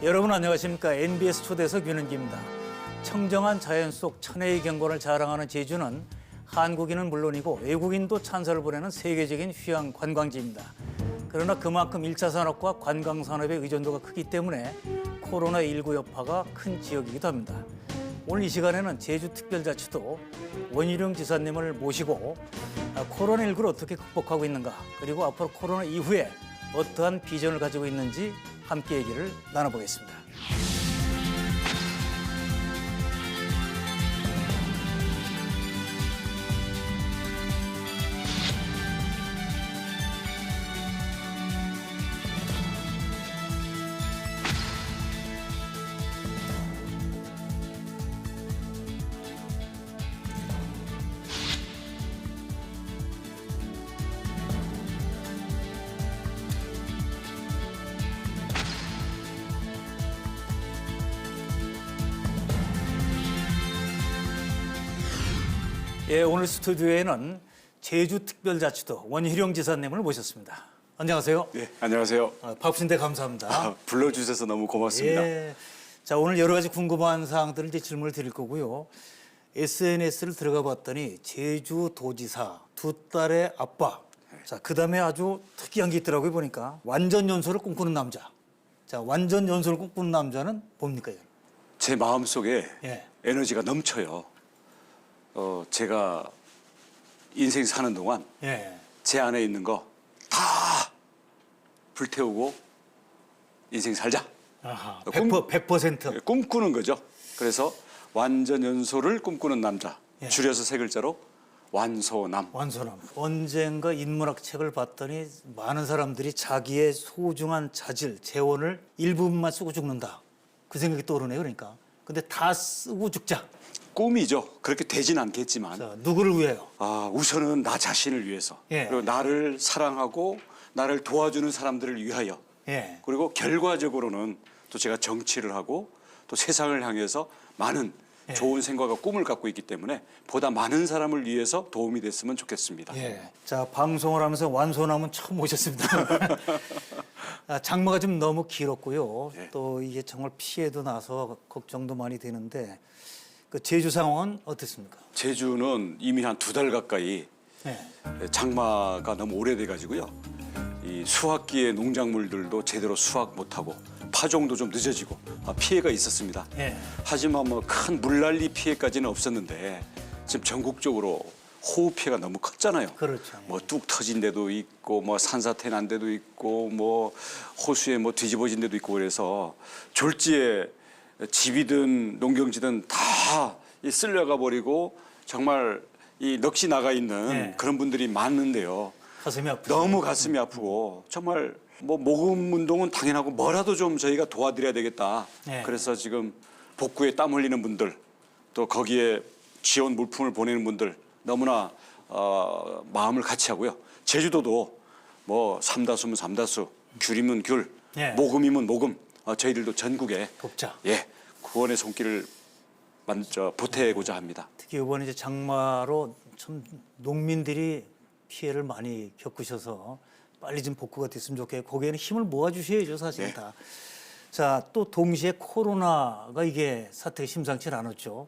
여러분 안녕하십니까? NBS 초대석 윤은기입니다. 청정한 자연 속 천혜의 경관을 자랑하는 제주는 한국인은 물론이고 외국인도 찬사를 보내는 세계적인 휴양 관광지입니다. 그러나 그만큼 1차 산업과 관광 산업의 의존도가 크기 때문에 코로나19 여파가 큰 지역이기도 합니다. 오늘 이 시간에는 제주특별자치도 원희룡 지사님을 모시고 코로나19를 어떻게 극복하고 있는가, 그리고 앞으로 코로나 이후에 어떠한 비전을 가지고 있는지 함께 얘기를 나눠보겠습니다. 예, 오늘 스튜디오에는 제주특별자치도 원희룡 지사님을 모셨습니다. 안녕하세요. 네, 안녕하세요. 바쁘신데 감사합니다. 불러주셔서 너무 고맙습니다. 예, 자, 오늘 여러 가지 궁금한 사항들을 이제 질문을 드릴 거고요. SNS를 들어가 봤더니 제주도지사 두 딸의 아빠. 자, 그다음에 아주 특이한 게 있더라고요. 보니까 완전 연소를 꿈꾸는 남자. 자, 완전 연소를 꿈꾸는 남자는 뭡니까? 제 마음속에 예. 에너지가 넘쳐요. 제가 인생 사는 동안 예. 제 안에 있는 거 다 불태우고 인생 살자. 아하. 꿈- 100%. 꿈꾸는 거죠. 그래서 완전 연소를 꿈꾸는 남자. 예. 줄여서 세 글자로 완소남. 완소남. 언젠가 인문학 책을 봤더니 많은 사람들이 자기의 소중한 자질, 재원을 일부분만 쓰고 죽는다. 그 생각이 떠오르네요. 그러니까. 근데 다 쓰고 죽자. 꿈이죠. 그렇게 되진 않겠지만 자, 누구를 위해요? 우선은 나 자신을 위해서 예. 그리고 나를 사랑하고 나를 도와주는 사람들을 위하여 예. 그리고 결과적으로는 또 제가 정치를 하고 또 세상을 향해서 많은 좋은 생각과 꿈을 갖고 있기 때문에 보다 많은 사람을 위해서 도움이 됐으면 좋겠습니다. 예. 자, 방송을 하면서 완소남은 처음 오셨습니다. 장마가 좀 너무 길었고요. 예. 또 이게 정말 피해도 나서 걱정도 많이 되는데 그 제주 상황은 어떻습니까? 제주는 이미 한 2달 가까이 예. 장마가 너무 오래돼 가지고요. 이 수확기의 농작물들도 제대로 수확 못하고 파종도 좀 늦어지고 피해가 있었습니다. 예. 하지만 뭐 큰 물난리 피해까지는 없었는데 지금 전국적으로 호우 피해가 너무 컸잖아요. 그렇죠. 뭐 뚝 터진 데도 있고 뭐 산사태 난 데도 있고 뭐 호수에 뭐 뒤집어진 데도 있고 그래서 졸지에 집이든 농경지든 다 쓸려가 버리고 정말 이 넋이 나가 있는 네. 그런 분들이 많은데요. 가슴이 아프죠. 너무 가슴이 아프고 정말 뭐 모금 운동은 당연하고 뭐라도 좀 저희가 도와드려야 되겠다. 네. 그래서 지금 복구에 땀 흘리는 분들 또 거기에 지원 물품을 보내는 분들 너무나 마음을 같이 하고요. 제주도도 뭐 삼다수면 삼다수, 귤이면 귤, 네. 모금이면 모금 저희들도 전국에 돕자. 구원의 손길을 보태고자 합니다. 특히 이번에 이제 장마로 참 농민들이 피해를 많이 겪으셔서 빨리 좀 복구가 됐으면 좋겠고 거기에는 힘을 모아주셔야죠, 사실 네. 다. 자, 또 동시에 코로나가 이게 사태가 심상치 않았죠.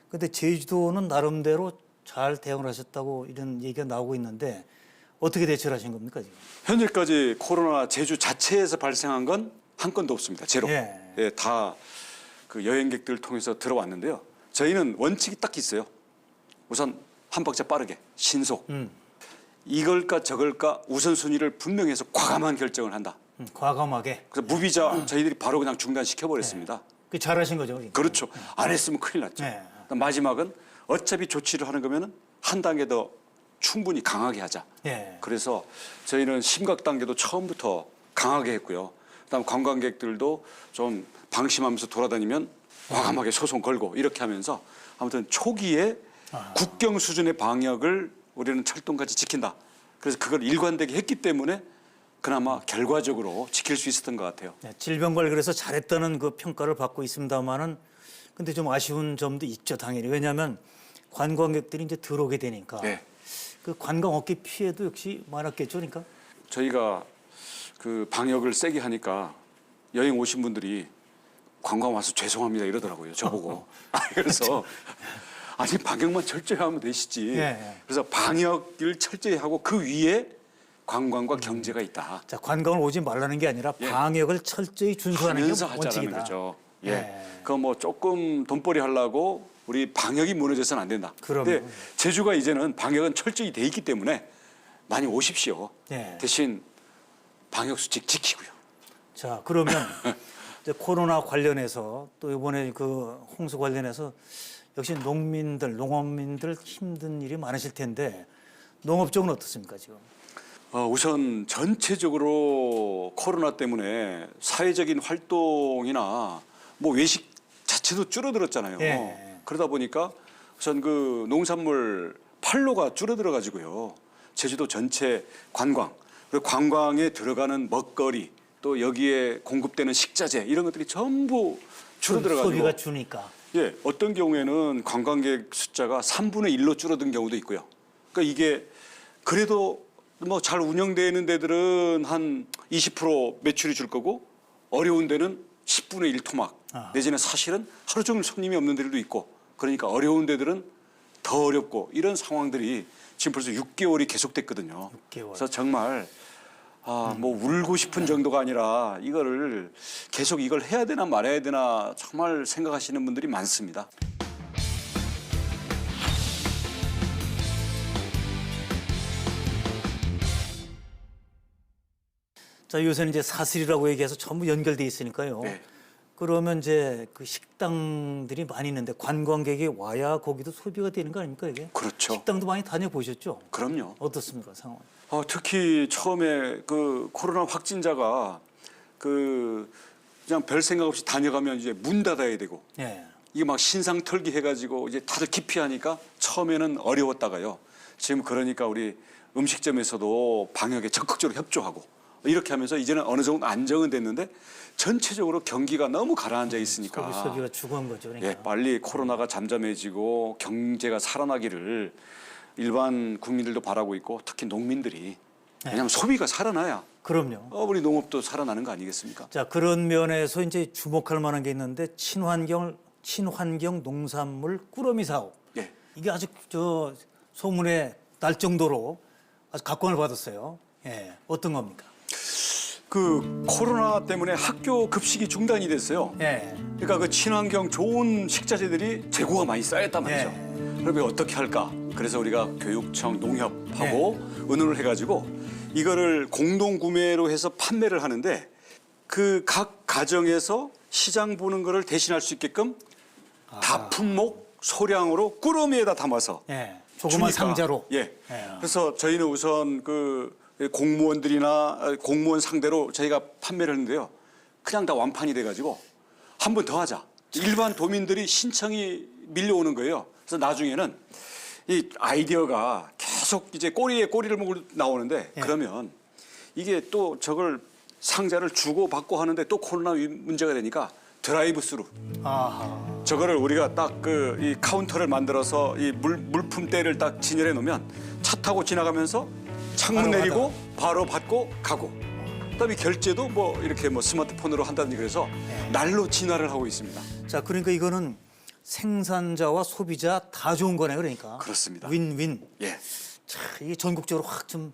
근데 제주도는 나름대로 잘 대응을 하셨다고 이런 얘기가 나오고 있는데 어떻게 대처를 하신 겁니까, 지금? 현재까지 코로나 제주 자체에서 발생한 건 한 건도 없습니다. 제로. 예. 다 그 여행객들을 통해서 들어왔는데요. 저희는 원칙이 딱 있어요. 우선 한 박자 빠르게 신속. 이걸까 저걸까 우선순위를 분명히 해서 과감한 결정을 한다. 과감하게. 그래서 무비자 저희들이 바로 그냥 중단시켜 버렸습니다. 그 잘하신 거죠, 그러니까. 그렇죠. 안 했으면 큰일 났죠. 네. 마지막은 어차피 조치를 하는 거면은 한 단계 더 충분히 강하게 하자. 예. 그래서 저희는 심각 단계도 처음부터 강하게 했고요. 그다음 관광객들도 좀 방심하면서 돌아다니면 과감하게 소송 걸고 이렇게 하면서 아무튼 초기에 국경 수준의 방역을 우리는 철동같이 지킨다. 그래서 그걸 일관되게 했기 때문에 그나마 결과적으로 지킬 수 있었던 것 같아요. 네, 질병관리에서 잘했다는 그 평가를 받고 있습니다만은 근데 좀 아쉬운 점도 있죠, 당연히. 왜냐하면 관광객들이 이제 들어오게 되니까 네. 그 관광업계 피해도 역시 많았겠죠, 그러니까. 저희가 그 방역을 세게 하니까 여행 오신 분들이 관광 와서 죄송합니다 이러더라고요. 저보고. 그래서 아니 방역만 철저히 하면 되시지. 예. 그래서 방역을 철저히 하고 그 위에 관광과 경제가 있다. 자, 관광을 오지 말라는 게 아니라 예. 방역을 철저히 준수하는 게 하면서 하자라는 원칙이다. 거죠. 예. 예. 그 뭐 조금 돈벌이 하려고 우리 방역이 무너져서는 안 된다. 그럼요. 근데 제주가 이제는 방역은 철저히 돼 있기 때문에 많이 오십시오. 예. 대신 방역 수칙 지키고요. 자, 그러면 이제 코로나 관련해서 또 이번에 그 홍수 관련해서 역시 농민들, 농업민들 힘든 일이 많으실 텐데 농업 쪽은 어떻습니까 지금? 우선 전체적으로 코로나 때문에 사회적인 활동이나 뭐 외식 자체도 줄어들었잖아요. 예. 그러다 보니까 우선 그 농산물 판로가 줄어들어 가지고요. 제주도 전체 관광, 그리고 관광에 들어가는 먹거리, 또 여기에 공급되는 식자재 이런 것들이 전부 줄어들어 가지고 소비가 주니까. 예, 어떤 경우에는 관광객 숫자가 3분의 1로 줄어든 경우도 있고요. 그러니까 이게 그래도 뭐 잘 운영되는 데들은 한 20% 매출이 줄 거고 어려운 데는 10분의 1 토막 내지는 사실은 하루 종일 손님이 없는 데들도 있고 그러니까 어려운 데들은 더 어렵고 이런 상황들이 지금 벌써 6개월이 계속됐거든요. 6개월. 그래서 정말 뭐 울고 싶은 정도가 아니라 이거를 계속 이걸 해야 되나 말아야 되나 정말 생각하시는 분들이 많습니다. 자, 요새는 이제 사슬이라고 얘기해서 전부 연결돼 있으니까요. 네. 그러면 이제 그 식당들이 많이 있는데 관광객이 와야 거기도 소비가 되는 거 아닙니까 이게? 그렇죠. 식당도 많이 다녀보셨죠? 그럼요. 어떻습니까 상황? 특히 처음에 그 코로나 확진자가 그 그냥 별 생각 없이 다녀가면 이제 문 닫아야 되고 예. 이게 막 신상 털기 해가지고 이제 다들 기피하니까 처음에는 어려웠다가요. 지금 그러니까 우리 음식점에서도 방역에 적극적으로 협조하고 이렇게 하면서 이제는 어느 정도 안정은 됐는데 전체적으로 경기가 너무 가라앉아 있으니까 소비가 죽은 거죠. 그러니까. 예, 빨리 코로나가 잠잠해지고 경제가 살아나기를 일반 국민들도 바라고 있고 특히 농민들이 왜냐하면 소비가 살아나야 그럼요. 우리 농업도 살아나는 거 아니겠습니까? 자, 그런 면에서 이제 주목할 만한 게 있는데 친환경 농산물 꾸러미 사업. 예. 이게 아주 저 소문에 날 정도로 아주 각광을 받았어요. 예. 어떤 겁니까? 그 코로나 때문에 학교 급식이 중단이 됐어요. 예. 그러니까 그 친환경 좋은 식자재들이 재고가 많이 쌓였단 말이죠. 예. 그러면 어떻게 할까? 그래서 우리가 교육청, 농협하고 의논을 해가지고 이거를 공동 구매로 해서 판매를 하는데 그 각 가정에서 시장 보는 거를 대신할 수 있게끔 다품목 소량으로 꾸러미에다 담아서 예. 조그만 주니까. 상자로. 예. 예. 그래서 저희는 우선 그 공무원들이나 공무원 상대로 저희가 판매를 했는데요. 그냥 다 완판이 돼가지고 한 번 더 하자. 일반 도민들이 신청이 밀려오는 거예요. 그래서 나중에는 이 아이디어가 계속 이제 꼬리에 꼬리를 물고 나오는데 예. 그러면 이게 또 저걸 상자를 주고 받고 하는데 또 코로나 문제가 되니까 드라이브 스루. 아하. 저거를 우리가 딱 그 이 카운터를 만들어서 이 물품대를 딱 진열해 놓으면 차 타고 지나가면서 창문 바로 내리고 바로 받고 가고. 그다음에 결제도 뭐 이렇게 뭐 스마트폰으로 한다든지 그래서 날로 진화를 하고 있습니다. 자, 그러니까 이거는 생산자와 소비자 다 좋은 거네, 그러니까. 그렇습니다. 윈윈. 예. 자, 이게 전국적으로 확 좀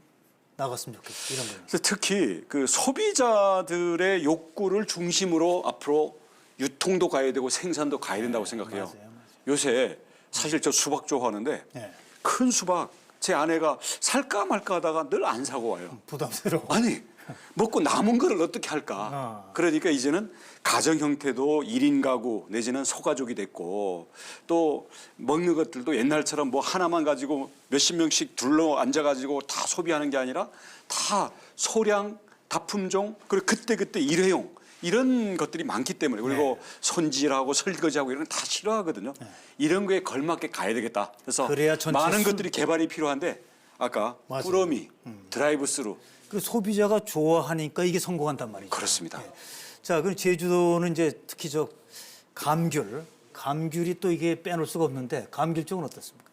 나갔으면 좋겠어, 이런 거는. 그래서 특히 그 소비자들의 욕구를 중심으로 앞으로 유통도 가야 되고 생산도 가야 된다고 생각해요. 맞아요. 요새 사실 저 수박 좋아하는데 예. 큰 수박 제 아내가 살까 말까 하다가 늘 안 사고 와요. 부담스러워. 아니 먹고 남은 거를 어떻게 할까? 그러니까 이제는 가정 형태도 1인 가구 내지는 소가족이 됐고 또 먹는 것들도 옛날처럼 뭐 하나만 가지고 몇십 명씩 둘러 앉아가지고 다 소비하는 게 아니라 다 소량, 다품종 그리고 그때그때 일회용 이런 것들이 많기 때문에 그리고 손질하고 설거지하고 이런 건 다 싫어하거든요. 이런 거에 걸맞게 가야 되겠다. 그래서 그래야 전체 많은 것들이 개발이 필요한데 아까 맞아요. 꾸러미, 드라이브 스루 그 소비자가 좋아하니까 이게 성공한단 말이죠. 그렇습니다. 예. 자, 그럼 제주도는 이제 특히 저 감귤이 또 이게 빼놓을 수가 없는데 감귤 쪽은 어떻습니까?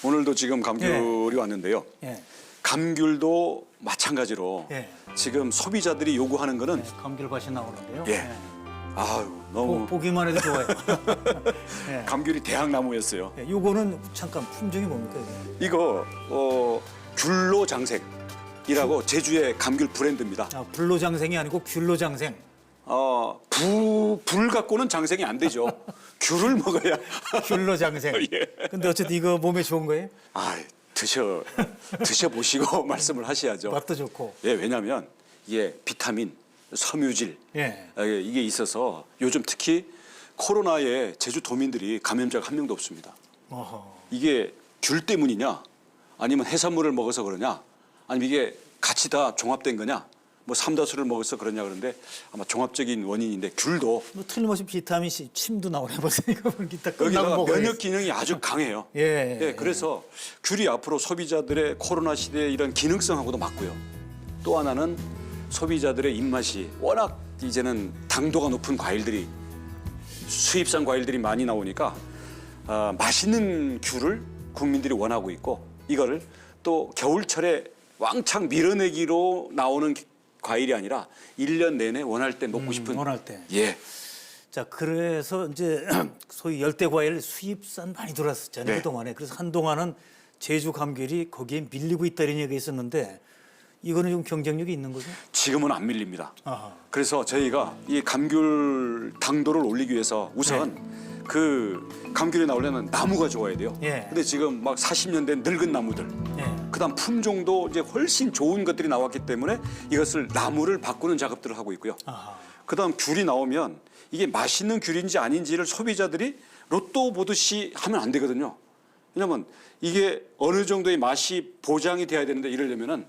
오늘도 지금 감귤이 왔는데요. 예. 감귤도 마찬가지로 예. 지금 소비자들이 요구하는 거는 감귤밭이 나오는데요. 예. 아유 너무 보기만 해도 좋아요. 예. 감귤이 대학나무였어요. 예, 요거는 잠깐 품종이 뭡니까 이게? 이거 귤로장생이라고 제주의 감귤 브랜드입니다. 아, 불로장생이 아니고 귤로장생. 불 갖고는 장생이 안 되죠. 귤을 먹어야. 귤로장생. 예. 근데 어쨌든 이거 몸에 좋은 거예요? 아, 드셔보시고 말씀을 하셔야죠. 맛도 좋고. 예, 왜냐하면 이게 비타민, 섬유질 예. 이게 있어서 요즘 특히 코로나에 제주 도민들이 감염자가 한 명도 없습니다. 어허. 이게 귤 때문이냐, 아니면 해산물을 먹어서 그러냐, 아니면 이게 같이 다 종합된 거냐, 뭐 삼다수를 먹어서 그러냐 그런데 아마 종합적인 원인인데 귤도 뭐 틀림없이 비타민 C, 침도 나오네 벌써 이거 기타 끝나고 여기다가 먹어야지. 면역 기능이 아주 강해요. 예. 그래서 귤이 앞으로 소비자들의 코로나 시대의 이런 기능성하고도 맞고요. 또 하나는 소비자들의 입맛이 워낙 이제는 당도가 높은 과일들이 수입산 과일들이 많이 나오니까 맛있는 귤을 국민들이 원하고 있고 이거를 또 겨울철에 왕창 밀어내기로 나오는 과일이 아니라 1년 내내 원할 때 먹고 싶은 원할 때. 예. 자, 그래서 이제 소위 열대 과일 수입산 많이 들어왔었잖아요. 네. 그동안에. 그래서 한동안은 제주 감귤이 거기에 밀리고 있다는 얘기가 있었는데 이거는 좀 경쟁력이 있는 거죠? 지금은 안 밀립니다. 아하. 그래서 저희가 이 감귤 당도를 올리기 위해서 우선 그 감귤이 나오려면 나무가 좋아야 돼요. 예. 근데 지금 막 40년 된 늙은 나무들, 예. 그다음 품종도 이제 훨씬 좋은 것들이 나왔기 때문에 이것을 나무를 바꾸는 작업들을 하고 있고요. 아하. 그다음 귤이 나오면 이게 맛있는 귤인지 아닌지를 소비자들이 로또 보듯이 하면 안 되거든요. 왜냐하면 이게 어느 정도의 맛이 보장이 돼야 되는데 이러려면은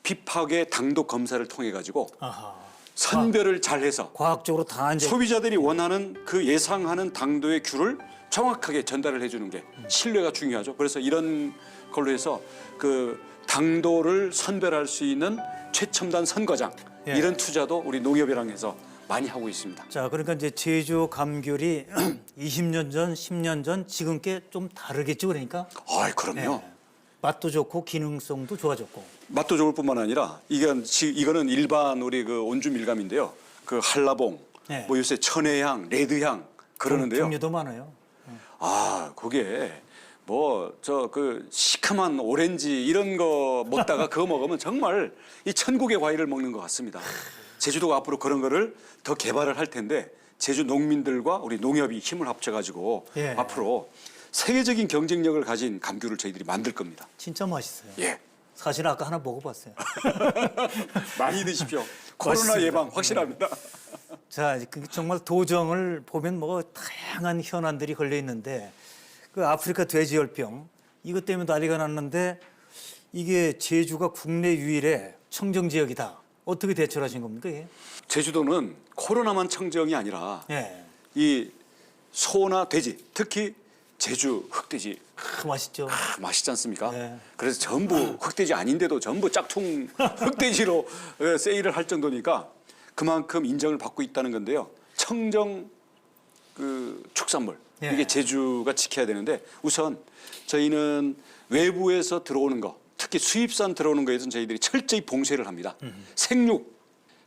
비파괴 당도 검사를 통해 가지고 아하. 선별을 잘해서 과학적으로 다 이제 소비자들이 원하는 그 예상하는 당도의 귤을 정확하게 전달을 해주는 게 신뢰가 중요하죠. 그래서 이런 걸로 해서 그 당도를 선별할 수 있는 최첨단 선거장 예. 이런 투자도 우리 농협이랑 해서 많이 하고 있습니다. 자, 그러니까 이제 제주 감귤이 20년 전, 10년 전 지금 게 좀 다르겠죠, 그러니까? 아, 그럼요. 예. 맛도 좋고 기능성도 좋아졌고. 맛도 좋을 뿐만 아니라 이거는 일반 우리 그 온주 밀감인데요. 그 한라봉, 네. 뭐 요새 천혜향, 레드향 그러는데요. 종류도 많아요. 아, 그게 뭐 저 그 시큼한 오렌지 이런 거 먹다가 그거 먹으면 정말 이 천국의 과일을 먹는 것 같습니다. 제주도가 앞으로 그런 거를 더 개발을 할 텐데 제주 농민들과 우리 농협이 힘을 합쳐가지고 예. 앞으로 세계적인 경쟁력을 가진 감귤을 저희들이 만들 겁니다. 진짜 맛있어요. 예. 사실 아까 하나 먹어봤어요. 많이 드십시오. 코로나 맛있습니다. 예방 확실합니다. 자, 정말 도정을 보면 뭐 다양한 현안들이 걸려 있는데 그 아프리카 돼지열병 이것 때문에 난리가 났는데 이게 제주가 국내 유일의 청정 지역이다. 어떻게 대처를 하신 겁니까? 이게? 제주도는 코로나만 청정이 아니라 예. 이 소나 돼지, 특히 제주 흑돼지 맛있죠. 맛있지 않습니까? 네. 그래서 전부 흑돼지 아닌데도 전부 짝퉁 흑돼지로 세일을 할 정도니까 그만큼 인정을 받고 있다는 건데요. 청정 그 축산물 예. 이게 제주가 지켜야 되는데 우선 저희는 외부에서 들어오는 거 특히 수입산 들어오는 거에서는 저희들이 철저히 봉쇄를 합니다. 생육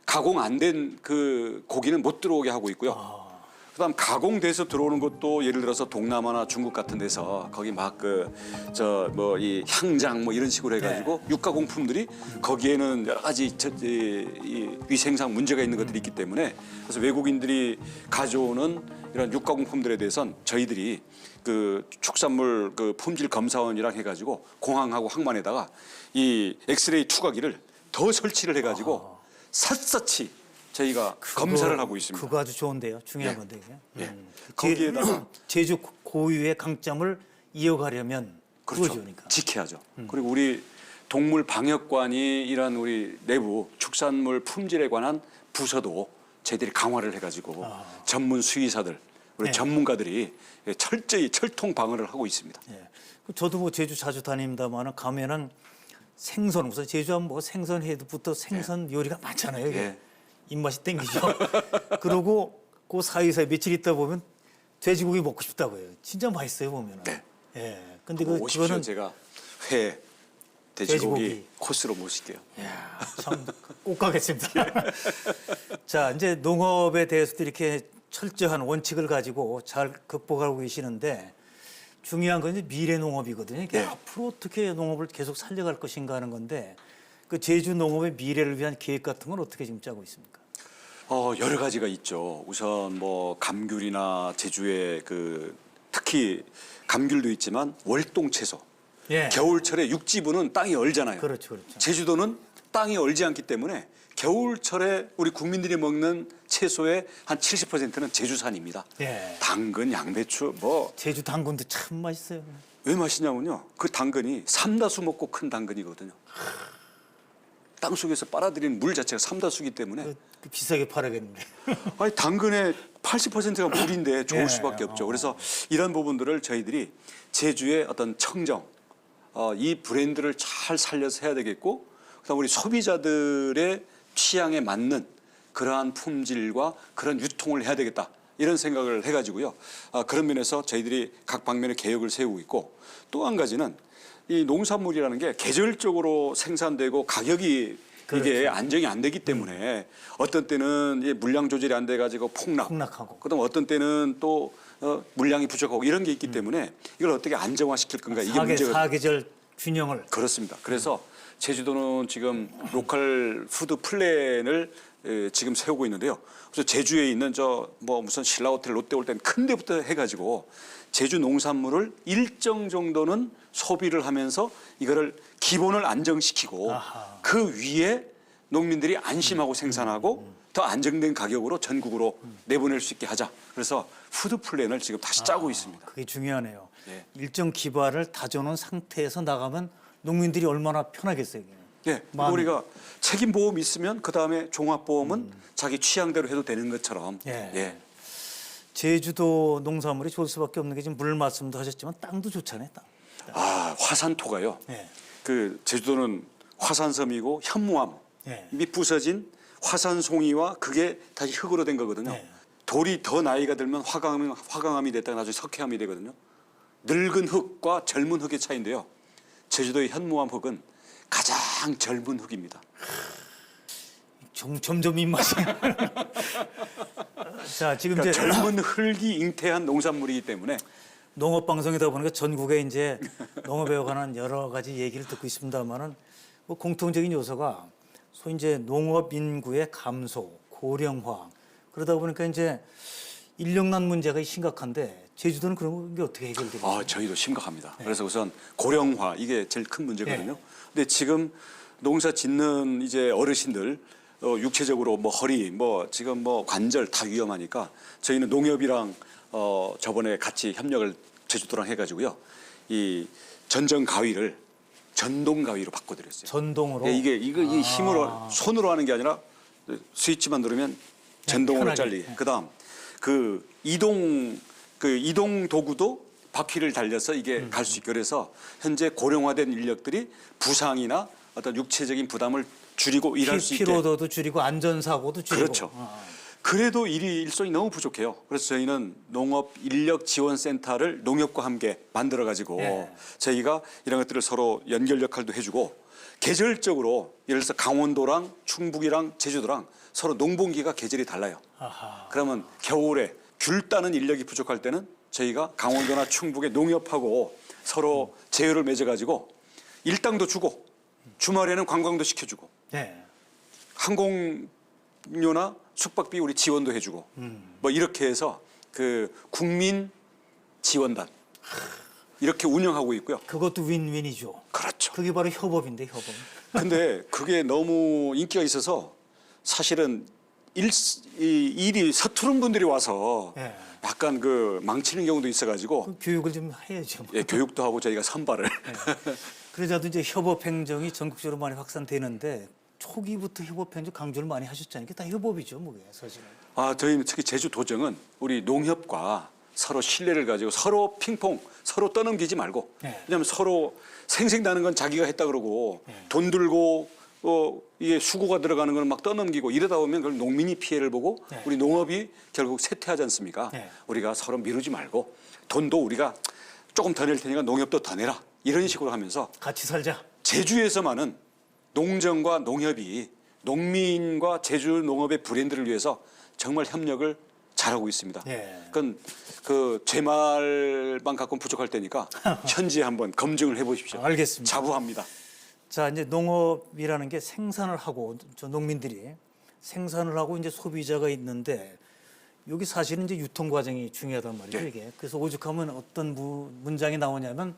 가공 안 된 그 고기는 못 들어오게 하고 있고요. 그다음 가공돼서 들어오는 것도 예를 들어서 동남아나 중국 같은 데서 거기 막 그 저 뭐 이 향장 뭐 이런 식으로 해가지고 육가공품들이 거기에는 여러 가지 이 위생상 문제가 있는 것들이 있기 때문에 그래서 외국인들이 가져오는 이런 육가공품들에 대해서는 저희들이 그 축산물 그 품질 검사원이랑 해가지고 공항하고 항만에다가 이 엑스레이 투과기를 더 설치를 해가지고 샅샅이 저희가 검사를 하고 있습니다. 그거 아주 좋은데요. 중요한 예. 건데. 예. 거기에다가 제주 고유의 강점을 이어가려면 그렇죠. 그거니까. 지켜야죠. 그리고 우리 동물 방역관이 이런 우리 내부 축산물 품질에 관한 부서도 저희들이 강화를 해가지고 전문 수의사들, 우리 네. 전문가들이 철저히 철통 방어를 하고 있습니다. 예. 저도 뭐 제주 자주 다닙니다만 가면은 생선 우선 제주하면 뭐 생선 회부터 생선 요리가 많잖아요. 이게. 예. 입맛이 땡기죠. 그러고 그 사이사이 며칠 있다 보면 돼지고기 먹고 싶다고 해요. 진짜 맛있어요 보면은. 네. 예. 근데 오십시오. 그거는 제가 회, 돼지고기 코스로 모실게요. 참 꼭 가겠습니다. 자, 이제 농업에 대해서도 이렇게 철저한 원칙을 가지고 잘 극복하고 계시는데 중요한 건 이제 미래 농업이거든요. 이게 네. 앞으로 어떻게 농업을 계속 살려갈 것인가 하는 건데 그 제주 농업의 미래를 위한 계획 같은 건 어떻게 지금 짜고 있습니까? 여러 가지가 있죠. 우선 뭐 감귤이나 제주의 그 특히 감귤도 있지만 월동 채소. 예. 겨울철에 육지부는 땅이 얼잖아요. 그렇죠, 그렇죠. 제주도는 땅이 얼지 않기 때문에 겨울철에 우리 국민들이 먹는 채소의 한 70%는 제주산입니다. 예. 당근, 양배추 뭐 왜 제주 당근도 참 맛있어요. 맛있냐면요. 그 당근이 삼다수 먹고 큰 당근이거든요. 땅 속에서 빨아들이는 물 자체가 삼다수기 때문에 그 비싸게 팔아야겠는데. 아니 당근의 80%가 물인데 좋을 예, 수밖에 없죠. 그래서 이런 부분들을 저희들이 제주의 어떤 청정, 이 브랜드를 잘 살려서 해야 되겠고, 그다음 우리 소비자들의 취향에 맞는 그러한 품질과 그런 유통을 해야 되겠다. 이런 생각을 해가지고요. 그런 면에서 저희들이 각 방면의 계획을 세우고 있고, 또 한 가지는 이 농산물이라는 게 계절적으로 생산되고 가격이 이게 그렇죠. 안정이 안 되기 때문에 어떤 때는 이 물량 조절이 안 돼가지고 폭락하고. 그다음 어떤 때는 또 물량이 부족하고 이런 게 있기 때문에 이걸 어떻게 안정화시킬 건가 이게 문제가 사계절 균형을. 그렇습니다. 그래서 제주도는 지금 로컬 푸드 플랜을 지금 세우고 있는데요. 그래서 제주에 있는 저 뭐 무슨 신라호텔, 롯데홀店큰 데부터 해가지고 제주 농산물을 일정 정도는 소비를 하면서 이거를 기본을 안정시키고 아하. 그 위에 농민들이 안심하고 생산하고 더 안정된 가격으로 전국으로 내보낼 수 있게 하자. 그래서 푸드 플랜을 지금 다시 짜고 있습니다. 그게 중요하네요. 네. 일정 기반을 다져놓은 상태에서 나가면 농민들이 얼마나 편하겠어요. 그냥. 네, 그리고 마음이. 우리가 책임 보험 있으면 그 다음에 종합 보험은 자기 취향대로 해도 되는 것처럼. 예. 제주도 농산물이 좋을 수밖에 없는 게 지금 물 말씀도 하셨지만 땅도 좋잖아요. 땅. 화산토가요. 예. 그 제주도는 화산섬이고 현무암 예. 밑 부서진 화산송이와 그게 다시 흙으로 된 거거든요. 네. 돌이 더 나이가 들면 화강암이 됐다가 나중에 석회암이 되거든요. 늙은 흙과 젊은 흙의 차이인데요. 제주도의 현무암 흙은 가장 젊은 흙입니다. 점점 입맛이. 자, 지금 그러니까 이제 젊은 흙이 잉태한 농산물이기 때문에 농업 방송이다 보니까 전국에 이제 농업에 관한 여러 가지 얘기를 듣고 있습니다만은 뭐 공통적인 요소가 소위 이제 농업 인구의 감소, 고령화 그러다 보니까 이제 인력난 문제가 심각한데 제주도는 그런 게 어떻게 해결되겠어요? 저희도 심각합니다. 네. 그래서 우선 고령화 이게 제일 큰 문제거든요. 근데 지금 농사 짓는 이제 어르신들 육체적으로 뭐 허리 뭐 지금 뭐 관절 다 위험하니까 저희는 농협이랑 저번에 같이 협력을 제주도랑 해가지고요. 이 전정 가위를 전동 가위로 바꿔드렸어요. 전동으로. 예, 이게 이 힘으로 손으로 하는 게 아니라 스위치만 누르면 전동으로 편하게. 잘리게. 그다음 그 이동 도구도 바퀴를 달려서 이게 갈 수 있게 그래서 현재 고령화된 인력들이 부상이나 어떤 육체적인 부담을 줄이고 일할 수 있게. 피로도도 줄이고 안전사고도 줄이고. 그렇죠. 그래도 일손이 너무 부족해요. 그래서 저희는 농업 인력 지원 센터를 농협과 함께 만들어 가지고 예. 저희가 이런 것들을 서로 연결 역할도 해주고 계절적으로 예를 들어서 강원도랑 충북이랑 제주도랑 서로 농번기가 계절이 달라요. 아하. 그러면 겨울에 귤 따는 인력이 부족할 때는 저희가 강원도나 충북의 농협하고 서로 제휴를 맺어가지고 일당도 주고 주말에는 관광도 시켜주고 네. 항공료나 숙박비 우리 지원도 해주고 뭐 이렇게 해서 그 국민 지원단 이렇게 운영하고 있고요. 그것도 윈윈이죠. 그렇죠. 그게 바로 협업인데 협업. 근데 그게 너무 인기가 있어서 사실은 일이 서투른 분들이 와서 예. 약간 그 망치는 경우도 있어가지고 그 교육을 좀 해야죠. 예, 교육도 하고 저희가 선발을 그러자도 이제 협업 행정이 전국적으로 많이 확산되는데 초기부터 협업 행정 강조를 많이 하셨잖아요. 이게 다 협업이죠, 뭐게 사실은. 저희는 특히 제주 도정은 우리 농협과 서로 신뢰를 가지고 서로 핑퐁 서로 떠넘기지 말고 네. 왜냐하면 서로 생색나는 건 자기가 했다 그러고 네. 돈 들고 이게 수고가 들어가는 건 막 떠넘기고 이러다 보면 그걸 농민이 피해를 보고 네. 우리 농업이 결국 쇠퇴하지 않습니까? 네. 우리가 서로 미루지 말고 돈도 우리가 조금 더 낼 테니까 농협도 더 내라 이런 식으로 하면서 같이 살자. 제주에서만은 농정과 농협이 농민과 제주 농업의 브랜드를 위해서 정말 협력을 잘하고 있습니다. 예. 그건 그 제 말만 갖고는 부족할 때니까 현지에 한번 검증을 해보십시오. 알겠습니다. 자부합니다. 자, 이제 농업이라는 게 생산을 하고 저 농민들이 생산을 하고 이제 소비자가 있는데 여기 사실은 이제 유통 과정이 중요하단 말이죠, 네. 이게. 그래서 오죽하면 어떤 문장이 나오냐면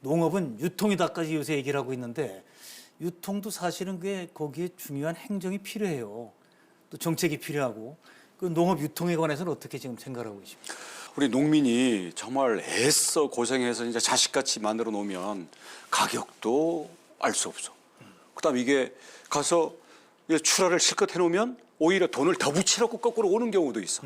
농업은 유통이다까지 요새 얘기를 하고 있는데 유통도 사실은 그게 거기에 중요한 행정이 필요해요. 또 정책이 필요하고 그 농업 유통에 관해서는 어떻게 지금 생각하고 계십니까? 우리 농민이 정말 애써 고생해서 이제 자식같이 만들어 놓으면 가격도 알 수 없어. 그다음 이게 가서 출하를 실컷 해놓으면 오히려 돈을 더 붙이라고 거꾸로 오는 경우도 있어.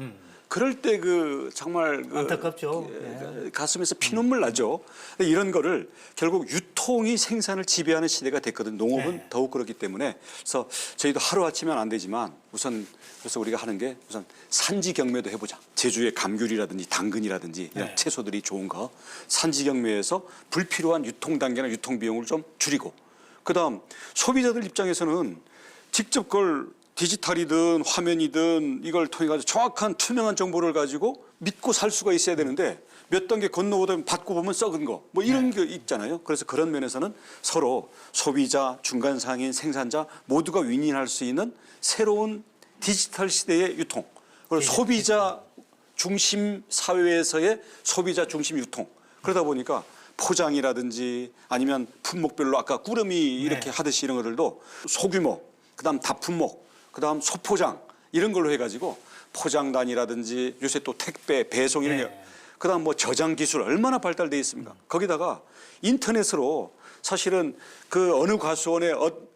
그럴 때 그 정말 그 안타깝죠. 가슴에서 피눈물 나죠. 근데 이런 거를 결국 유통이 생산을 지배하는 시대가 됐거든. 농업은 네. 더욱 그렇기 때문에 그래서 저희도 하루 아침에는 안 되지만 우선 그래서 우리가 하는 게 우선 산지 경매도 해보자. 제주의 감귤이라든지 당근이라든지 이런 네. 채소들이 좋은 거 산지 경매에서 불필요한 유통 단계나 유통 비용을 좀 줄이고 그다음 소비자들 입장에서는 직접 그걸 디지털이든 화면이든 이걸 통해 가지고 정확한 투명한 정보를 가지고 믿고 살 수가 있어야 되는데 몇 단계 건너보다 받고 보면 썩은 거 뭐 이런 게 있잖아요. 그래서 그런 면에서는 서로 소비자, 중간 상인, 생산자 모두가 윈윈할 수 있는 새로운 디지털 시대의 유통. 그리고 소비자 중심 사회에서의 소비자 중심 유통. 그러다 보니까 포장이라든지 아니면 품목별로 아까 꾸러미 이렇게 하듯이 이런 것들도 소규모, 그다음 다품목, 그다음 소포장 이런 걸로 해가지고 포장단이라든지 요새 또 택배, 배송 이런 게 그다음 뭐 저장 기술 얼마나 발달돼 있습니까? 거기다가 인터넷으로 사실은 그 어느 과수원에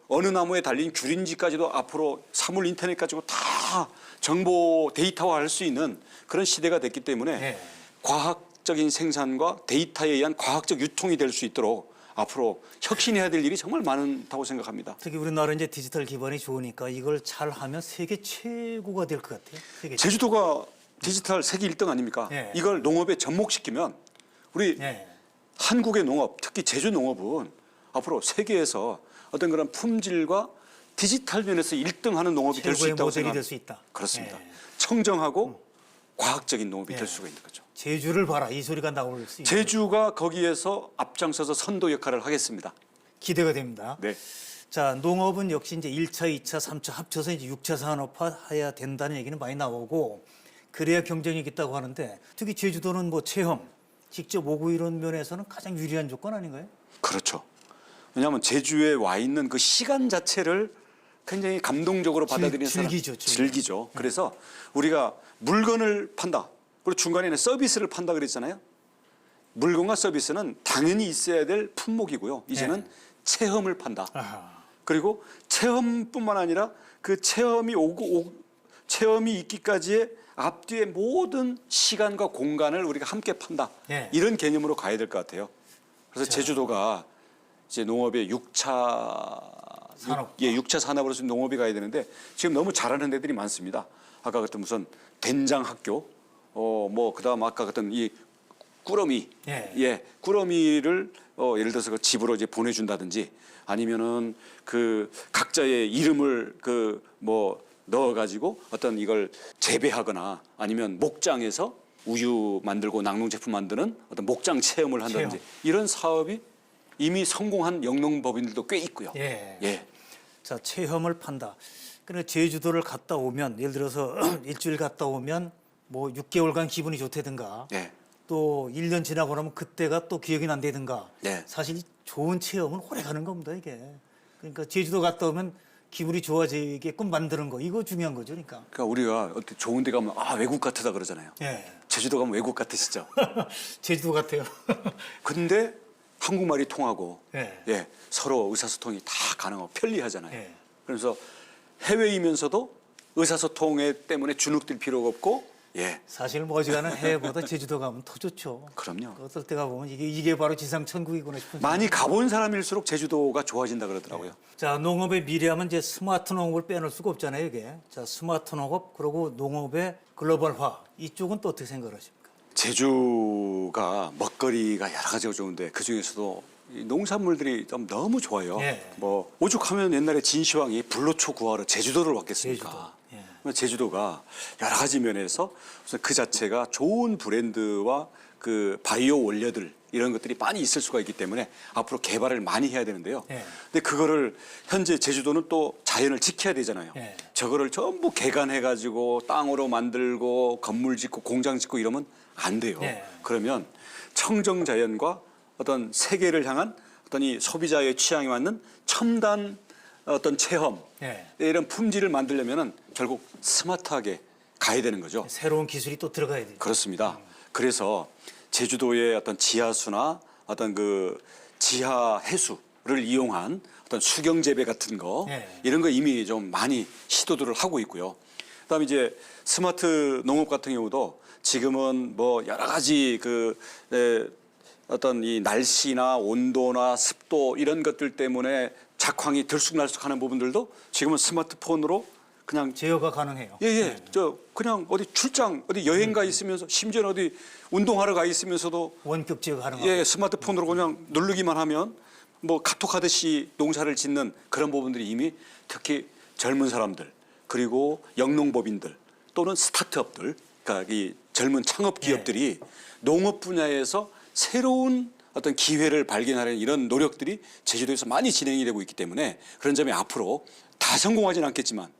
어느 나무에 달린 귤인지까지도 앞으로 사물 인터넷 가지고 다 정보 데이터화할 수 있는 그런 시대가 됐기 때문에 과학적인 생산과 데이터에 의한 과학적 유통이 될 수 있도록 앞으로 혁신해야 될 일이 정말 많다고 생각합니다. 특히 우리나라 이제 디지털 기반이 좋으니까 이걸 잘하면 세계 최고가 될 것 같아요. 세계 제주도가 디지털 세계 1등 아닙니까? 예. 이걸 농업에 접목시키면 우리 예. 한국의 농업, 특히 제주 농업은 앞으로 세계에서 어떤 그런 품질과 디지털 면에서 1등하는 농업이 될 수 최고의 있다고 모델이 생각합니다. 될 수 있다. 그렇습니다. 예. 청정하고 과학적인 농업이 예. 될 수가 있는 거죠. 제주를 봐라 이 소리가 나올 수 있는 제주가 거기에서 앞장서서 선도 역할을 하겠습니다. 기대가 됩니다. 네. 자, 농업은 역시 이제 1차, 2차, 3차 합쳐서 이제 6차 산업화해야 된다는 얘기는 많이 나오고 그래야 경쟁력이 있다고 하는데 특히 제주도는 뭐 체험, 직접 오고 이런 면에서는 가장 유리한 조건 아닌가요? 그렇죠. 왜냐하면 제주에 와 있는 그 시간 자체를 굉장히 감동적으로 받아들이는 사람 즐기죠. 즐기죠. 그래서 우리가 물건을 판다. 그리고 중간에는 서비스를 판다 그랬잖아요. 물건과 서비스는 당연히 있어야 될 품목이고요. 이제는 체험을 판다. 아하. 그리고 체험뿐만 아니라 그 체험이 체험이 있기까지의 앞뒤의 모든 시간과 공간을 우리가 함께 판다. 이런 개념으로 가야 될 것 같아요. 그래서 제주도가 이제 농업의 6차 산업. 6차 산업으로서 농업이 가야 되는데 지금 너무 잘하는 데들이 많습니다. 아까 같은 무슨 된장 학교, 뭐 그다음 아까 같은 이 꾸러미, 꾸러미를 예를 들어서 그 집으로 이제 보내준다든지 아니면은 그 각자의 이름을 그 뭐 넣어가지고 어떤 이걸 재배하거나 아니면 목장에서 우유 만들고 낙농 제품 만드는 어떤 목장 체험을 한다든지 이런 사업이 이미 성공한 영농법인들도 꽤 있고요. 예. 자, 체험을 판다. 그러니까 제주도를 갔다 오면 예를 들어서 일주일 갔다 오면 뭐 6개월간 기분이 좋다든가 또 1년 지나고 나면 그때가 또 기억이 난다든가 사실 좋은 체험은 오래 가는 겁니다, 이게. 그러니까 제주도 갔다 오면 기분이 좋아지게끔 만드는 거 이거 중요한 거죠, 그러니까. 그러니까 우리가 어떻게 좋은 데 가면 외국 같으다 그러잖아요. 제주도 가면 외국 같으시죠? 제주도 같아요. 근데 한국말이 통하고 서로 의사소통이 다 가능하고 편리하잖아요. 그래서 해외이면서도 의사소통에 때문에 주눅들 필요가 없고 사실 머지않은 해외보다 제주도 가면 더 좋죠. 그럼요. 어떨 때가 보면 이게 바로 지상 천국이구나 싶은 많이 가본 사람일수록 제주도가 좋아진다 그러더라고요. 자, 농업의 미래하면 이제 스마트 농업을 빼놓을 수가 없잖아요, 이게. 자, 스마트 농업 그리고 농업의 글로벌화 이쪽은 또 어떻게 생각하십니까? 제주가 먹거리가 여러 가지가 좋은데 그 중에서도 이 농산물들이 좀 너무 좋아요. 뭐 오죽하면 옛날에 진시황이 불로초 구하러 제주도를 왔겠습니까? 제주도가 여러 가지 면에서 우선 그 자체가 좋은 브랜드와 그 바이오 원료들 이런 것들이 많이 있을 수가 있기 때문에 앞으로 개발을 많이 해야 되는데요. 예. 근데 그거를 현재 제주도는 또 자연을 지켜야 되잖아요. 예. 저거를 전부 개간해가지고 땅으로 만들고 건물 짓고 공장 짓고 이러면 안 돼요. 예. 그러면 청정 자연과 어떤 세계를 향한 어떤 이 소비자의 취향에 맞는 첨단 어떤 체험 예. 이런 품질을 만들려면은 결국 스마트하게 가야 되는 거죠. 새로운 기술이 또 들어가야 돼요. 그렇습니다. 그래서 제주도의 어떤 지하수나 어떤 그 지하 해수를 이용한 어떤 수경 재배 같은 거 네. 이런 거 이미 좀 많이 시도들을 하고 있고요. 그다음에 이제 스마트 농업 같은 경우도 지금은 뭐 여러 가지 그 어떤 이 날씨나 온도나 습도 이런 것들 때문에 작황이 들쑥날쑥하는 부분들도 지금은 스마트폰으로 그냥 제어가 가능해요. 예. 저 그냥 어디 출장 어디 여행 가 있으면서 심지어 어디 운동하러 가 있으면서도 원격 제어 가능하고. 예, 스마트폰으로 그냥 누르기만 하면 뭐 카톡하듯이 농사를 짓는 그런 부분들이 이미 특히 젊은 사람들 그리고 영농법인들 또는 스타트업들 그러니까 이 젊은 창업 기업들이 농업 분야에서 새로운 어떤 기회를 발견하려는 이런 노력들이 제주도에서 많이 진행이 되고 있기 때문에 그런 점이 앞으로 다 성공하지는 않겠지만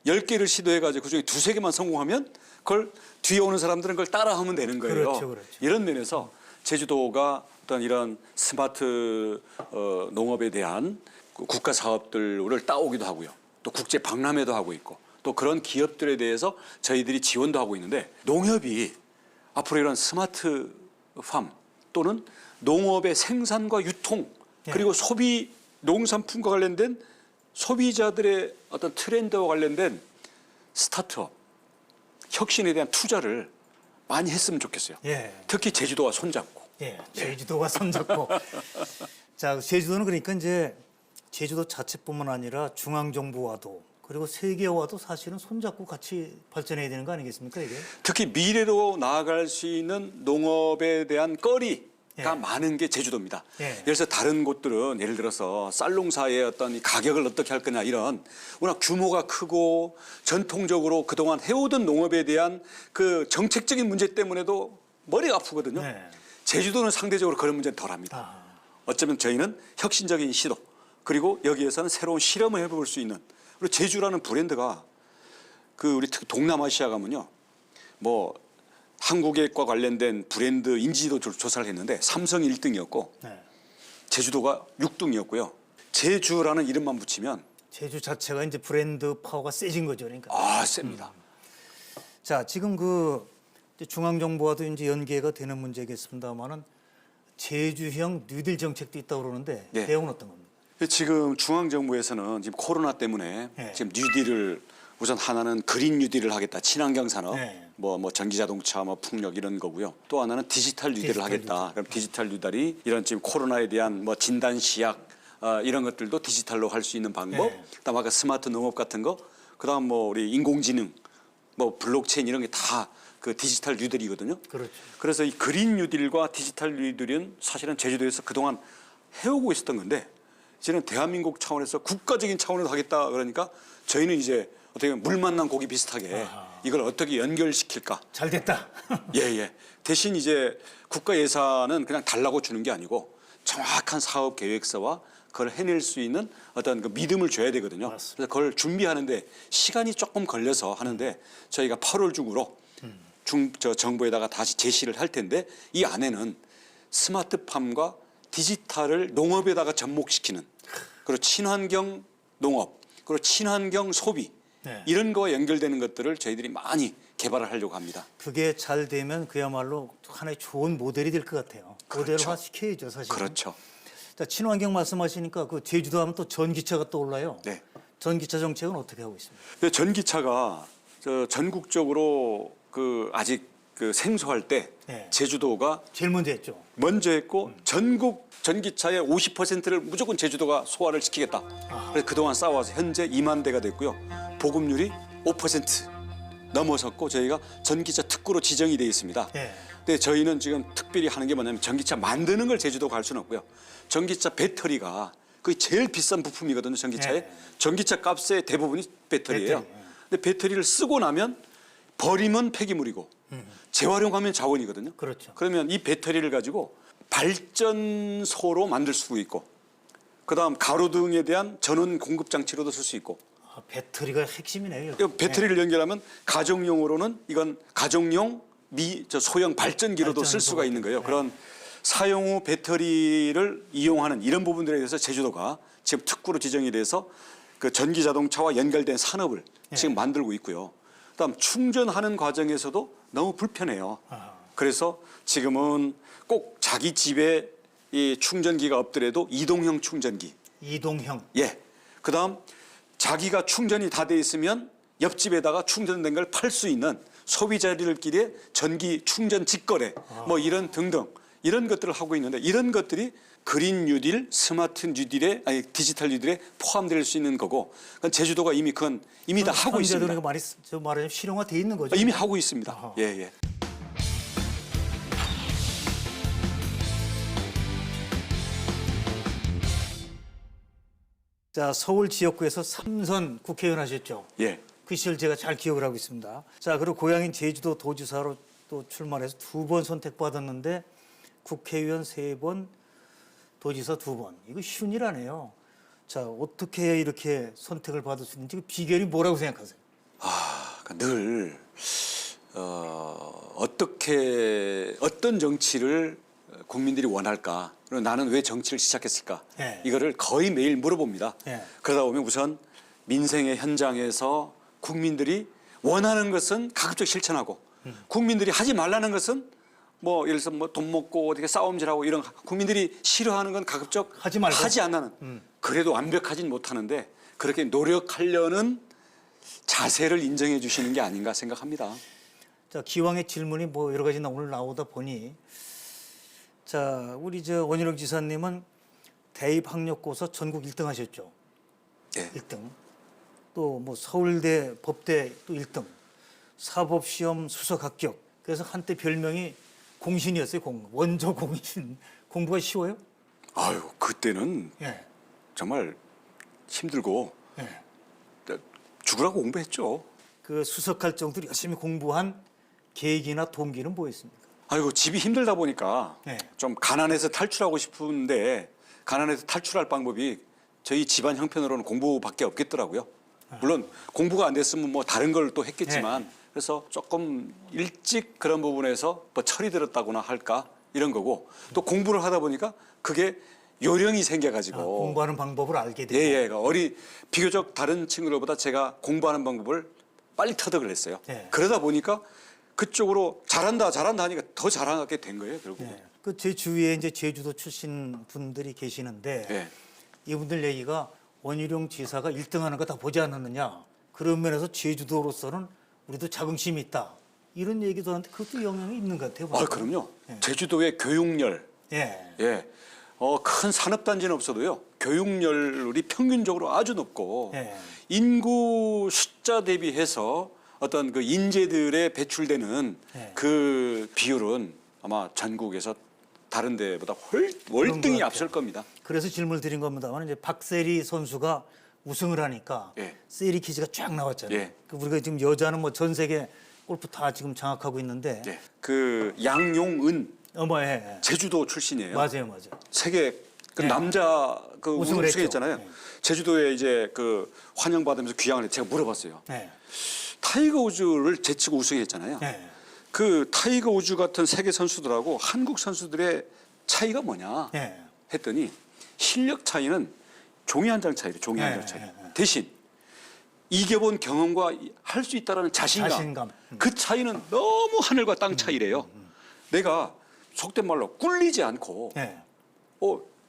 10개를 시도해가지고 그중에 2~3개만 성공하면 그걸 뒤에 오는 사람들은 그걸 따라하면 되는 거예요. 그렇죠. 이런 면에서 제주도가 어떤 이런 스마트 농업에 대한 국가 사업들을 따오기도 하고요. 또 국제 박람회도 하고 있고 또 그런 기업들에 대해서 저희들이 지원도 하고 있는데 농협이 앞으로 이런 스마트 팜 또는 농업의 생산과 유통 그리고 소비 농산품과 관련된 소비자들의 어떤 트렌드와 관련된 스타트업, 혁신에 대한 투자를 많이 했으면 좋겠어요. 예. 특히 제주도와 손잡고. 예. 제주도가 손잡고. 자, 제주도는 그러니까 이제 제주도 자체뿐만 아니라 중앙정부와도 그리고 세계와도 사실은 손잡고 같이 발전해야 되는 거 아니겠습니까, 이게? 특히 미래로 나아갈 수 있는 농업에 대한 거리가 많은 게 제주도입니다. 예. 그래서 다른 곳들은 예를 들어서 쌀농사의 어떤 이 가격을 어떻게 할 거냐 이런 워낙 규모가 크고 전통적으로 그동안 해오던 농업에 대한 그 정책적인 문제 때문에도 머리가 아프거든요. 네. 제주도는 상대적으로 그런 문제는 덜합니다. 어쩌면 저희는 혁신적인 시도 그리고 여기에서는 새로운 실험을 해볼 수 있는 그리고 제주라는 브랜드가 그 우리 특히 동남아시아 가면요 뭐 한국과 관련된 브랜드 인지도 조사를 했는데 삼성이 1등이었고 네. 제주도가 6등이었고요. 제주라는 이름만 붙이면 제주 자체가 이제 브랜드 파워가 세진 거죠, 그러니까. 셉니다. 자, 지금 그 이제 중앙정부와도 이제 연계가 되는 문제겠습니다만은 제주형 뉴딜 정책도 있다고 그러는데 네. 내용은 어떤 겁니까? 지금 중앙정부에서는 지금 코로나 때문에 네. 지금 뉴딜을 우선 하나는 그린 뉴딜을 하겠다. 친환경 산업, 네. 뭐 전기자동차, 뭐 풍력 이런 거고요. 또 하나는 디지털 뉴딜을 디지털 하겠다. 그럼 디지털 뉴딜이 이런 지금 코로나에 대한 뭐 진단 시약 이런 것들도 디지털로 할 수 있는 방법. 네. 그다음 아까 스마트 농업 같은 거. 그다음 뭐 우리 인공지능, 뭐 블록체인 이런 게 다 그 디지털 뉴딜이거든요. 그렇죠. 그래서 이 그린 뉴딜과 디지털 뉴딜은 사실은 제주도에서 그동안 해오고 있었던 건데 이제는 대한민국 차원에서 국가적인 차원에서 하겠다 그러니까 저희는 이제 어떻게 보면 물 만난 고기 비슷하게 이걸 어떻게 연결시킬까? 잘 됐다. 예. 대신 이제 국가 예산은 그냥 달라고 주는 게 아니고 정확한 사업 계획서와 그걸 해낼 수 있는 어떤 그 믿음을 줘야 되거든요. 맞습니다. 그래서 그걸 준비하는데 시간이 조금 걸려서 하는데 저희가 8월 중으로 정부에다가 다시 제시를 할 텐데 이 안에는 스마트팜과 디지털을 농업에다가 접목시키는 그리고 친환경 농업 그리고 친환경 소비 네. 이런 거와 연결되는 것들을 저희들이 많이 개발을 하려고 합니다. 그게 잘 되면 그야말로 하나의 좋은 모델이 될 것 같아요. 그렇죠. 모델화 시켜야죠, 사실. 그렇죠. 자, 친환경 말씀하시니까 그 제주도 하면 또 전기차가 떠올라요. 네. 전기차 정책은 어떻게 하고 있습니까? 근데 전기차가 전국적으로 그 아직 그 생소할 때 네. 제주도가 제일 먼저 했죠. 먼저 했고 전국 전기차의 50%를 무조건 제주도가 소화를 시키겠다. 그래서 그동안 싸워서 현재 2만 대가 됐고요. 보급률이 5% 넘어섰고 저희가 전기차 특구로 지정이 돼 있습니다. 네. 근데 저희는 지금 특별히 하는 게 뭐냐면 전기차 만드는 걸 제주도가 할 수는 없고요. 전기차 배터리가 그게 제일 비싼 부품이거든요. 전기차에. 네. 전기차 값의 대부분이 배터리예요. 배터리, 근데 배터리를 쓰고 나면 버리면 폐기물이고 재활용하면 자원이거든요. 그렇죠. 그러면 이 배터리를 가지고 발전소로 만들 수 있고 그다음 가로등에 대한 전원 공급 장치로도 쓸 수 있고 아, 배터리가 핵심이네요. 이 배터리를 연결하면 가정용으로는 이건 가정용 소형 발전기로도 쓸 수가 있는 거예요. 그런 사용 후 배터리를 이용하는 이런 부분들에 대해서 제주도가 지금 특구로 지정이 돼서 그 전기 자동차와 연결된 산업을 지금 만들고 있고요. 그다음 충전하는 과정에서도 너무 불편해요. 그래서 지금은 꼭 자기 집에 이 충전기가 없더라도 이동형 충전기. 이동형. 예. 그다음 자기가 충전이 다 돼 있으면 옆집에다가 충전된 걸 팔 수 있는 소비자들끼리의 전기 충전 직거래 뭐 이런 등등 이런 것들을 하고 있는데 이런 것들이 그린 뉴딜, 스마트 뉴딜에 아니 디지털 뉴딜에 포함될 수 있는 거고 그건 제주도가 이미 다 하고 있습니다. 그러니까 말하자면 실용화돼 있는 거죠. 이미 하고 있습니다. 아하. 예, 예. 자, 서울 지역구에서 3선 국회의원 하셨죠. 예. 그 시절 제가 잘 기억을 하고 있습니다. 자, 그리고 고향인 제주도 도지사로 또 출마해서 2번 선택받았는데 국회의원 3번, 도지사 2번. 이거 쉬운 일 아니에요. 자, 어떻게 해야 이렇게 선택을 받을 수 있는지 그 비결이 뭐라고 생각하세요? 늘 어떻게 어떤 정치를 국민들이 원할까? 그리고 나는 왜 정치를 시작했을까? 예. 이거를 거의 매일 물어봅니다. 예. 그러다 보면 우선 민생의 현장에서 국민들이 원하는 것은 가급적 실천하고 국민들이 하지 말라는 것은 뭐 예를 들어서 뭐 돈 먹고 어떻게 싸움질하고 이런 국민들이 싫어하는 건 가급적 하지 말고. 하지 않는 그래도 완벽하진 못하는데 그렇게 노력하려는 자세를 인정해 주시는 게 아닌가 생각합니다. 자, 기왕의 질문이 뭐 여러 가지 오늘 나오다 보니 자, 우리 원희룡 지사님은 대입 학력고사 전국 1등 하셨죠. 예. 1등. 또 뭐 서울대 법대 또 1등. 사법시험 수석 합격. 그래서 한때 별명이 공신이었어요. 원조 공신. 공부가 쉬워요? 아유, 그때는 예. 정말 힘들고 예. 죽으라고 공부했죠. 그 수석할 정도로 열심히 공부한 계기나 동기는 뭐였습니까? 아이고 집이 힘들다 보니까 네. 좀 가난해서 탈출하고 싶은데 가난해서 탈출할 방법이 저희 집안 형편으로는 공부밖에 없겠더라고요. 물론 공부가 안 됐으면 뭐 다른 걸 또 했겠지만 그래서 조금 일찍 그런 부분에서 뭐 철이 들었다고나 할까 이런 거고 또 공부를 하다 보니까 그게 요령이 생겨가지고 공부하는 방법을 알게 되고. 예, 비교적 다른 친구들보다 제가 공부하는 방법을 빨리 터득을 했어요. 예. 그러다 보니까 그쪽으로 잘한다 하니까 더 잘하게 된 거예요, 결국. 예. 그 제 주위에 이제 제주도 출신 분들이 계시는데 예. 이분들 얘기가 원희룡 지사가 1등하는 거 다 보지 않았느냐. 그런 면에서 제주도로서는 우리도 자긍심이 있다. 이런 얘기도 하는데 그것도 영향이 있는 것 같아요. 아, 그럼요. 제주도의 교육열, 예. 큰 산업단지는 없어도요. 교육열이 평균적으로 아주 높고 예. 인구 숫자 대비해서 어떤 그 인재들의 배출되는 예. 그 비율은 아마 전국에서 다른 데보다 월등히 같아요. 앞설 겁니다. 그래서 질문을 드린 겁니다만 이제 박세리 선수가 우승을 하니까 예. 세리 퀴즈가 쫙 나왔잖아요. 예. 그 우리가 지금 여자는 뭐 전 세계 골프 다 지금 장악하고 있는데 예. 그 양용은 예. 제주도 출신이에요. 맞아요. 세계 그 네. 남자 그 우승을 우승했잖아요. 했죠. 네. 제주도에 이제 그 환영받으면서 귀향을 해 제가 물어봤어요. 네. 타이거 우즈를 제치고 우승했잖아요. 네. 그 타이거 우즈 같은 세계 선수들하고 한국 선수들의 차이가 뭐냐 네. 했더니 실력 차이는 종이 한 장 차이래. 종이 한 장 차이. 대신 이겨본 경험과 할 수 있다라는 자신감. 그 차이는 너무 하늘과 땅 차이래요. 내가 속된 말로 꿀리지 않고 네.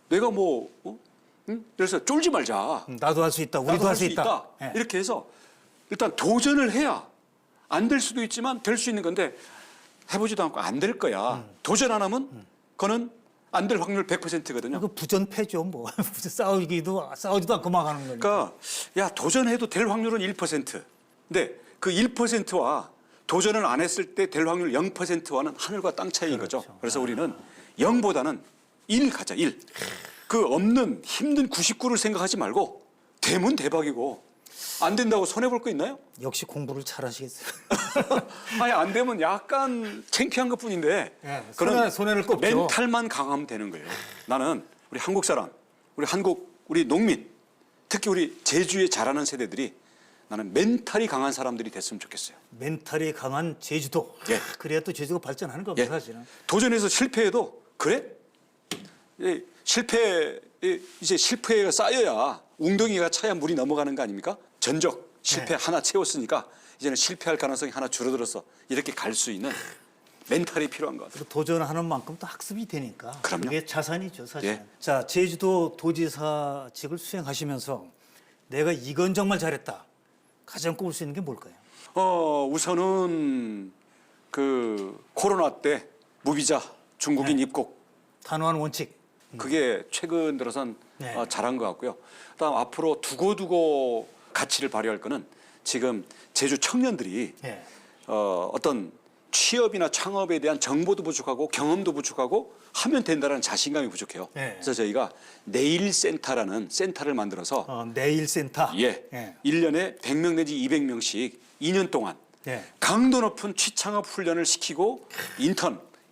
내가 그래서 쫄지 말자. 나도 할 수 있다. 우리도 할 수 있다. 네. 이렇게 해서 일단 도전을 해야 안 될 수도 있지만 될 수 있는 건데 해보지도 않고 안 될 거야. 도전 안 하면 그거는 안 될 확률 100%거든요. 그 부전패죠. 뭐 싸우지도 않고 망하는 거니까. 그러니까 야 도전해도 될 확률은 1%. 근데 그 1%와 도전을 안 했을 때 될 확률 0%와는 하늘과 땅 차이인 그렇죠. 거죠. 그래서 우리는 0보다는 1 가자. 1. 그 없는 힘든 99를 생각하지 말고 되면 대박이고 안 된다고 손해 볼 거 있나요? 역시 공부를 잘하시겠어요. 아니 안 되면 약간 창피한 것뿐인데 예, 그런 손해를 꼽죠. 멘탈만 강하면 되는 거예요. 나는 우리 한국 사람, 우리 농민, 특히 우리 제주에 자라는 세대들이 나는 멘탈이 강한 사람들이 됐으면 좋겠어요. 멘탈이 강한 제주도. 예. 그래야 또 제주가 발전하는 겁니다, 예. 사실은. 도전해서 실패해도 그래? 이제 실패가 쌓여야 웅덩이가 차야 물이 넘어가는 거 아닙니까? 전적 실패 하나 채웠으니까 이제는 실패할 가능성이 하나 줄어들어서 이렇게 갈 수 있는 멘탈이 필요한 것 같아요. 그리고 도전하는 만큼 또 학습이 되니까. 그럼요. 그게 자산이죠, 사실. 예. 자, 제주도 도지사직을 수행하시면서 내가 이건 정말 잘했다. 가장 꼽을 수 있는 게 뭘까요? 우선은 그 코로나 때 무비자 중국인 입국 단호한 원칙. 그게 최근 들어선 네. 잘한 것 같고요. 그다음 앞으로 두고두고 가치를 발휘할 거는 지금 제주 청년들이 예. 어떤 취업이나 창업에 대한 정보도 부족하고 경험도 부족하고 하면 된다는 자신감이 부족해요. 네. 그래서 저희가 네일센터라는 센터를 만들어서 내일센터. 예, 1년에 100명 내지 200명씩 2년 동안 예. 강도 높은 취창업 훈련을 시키고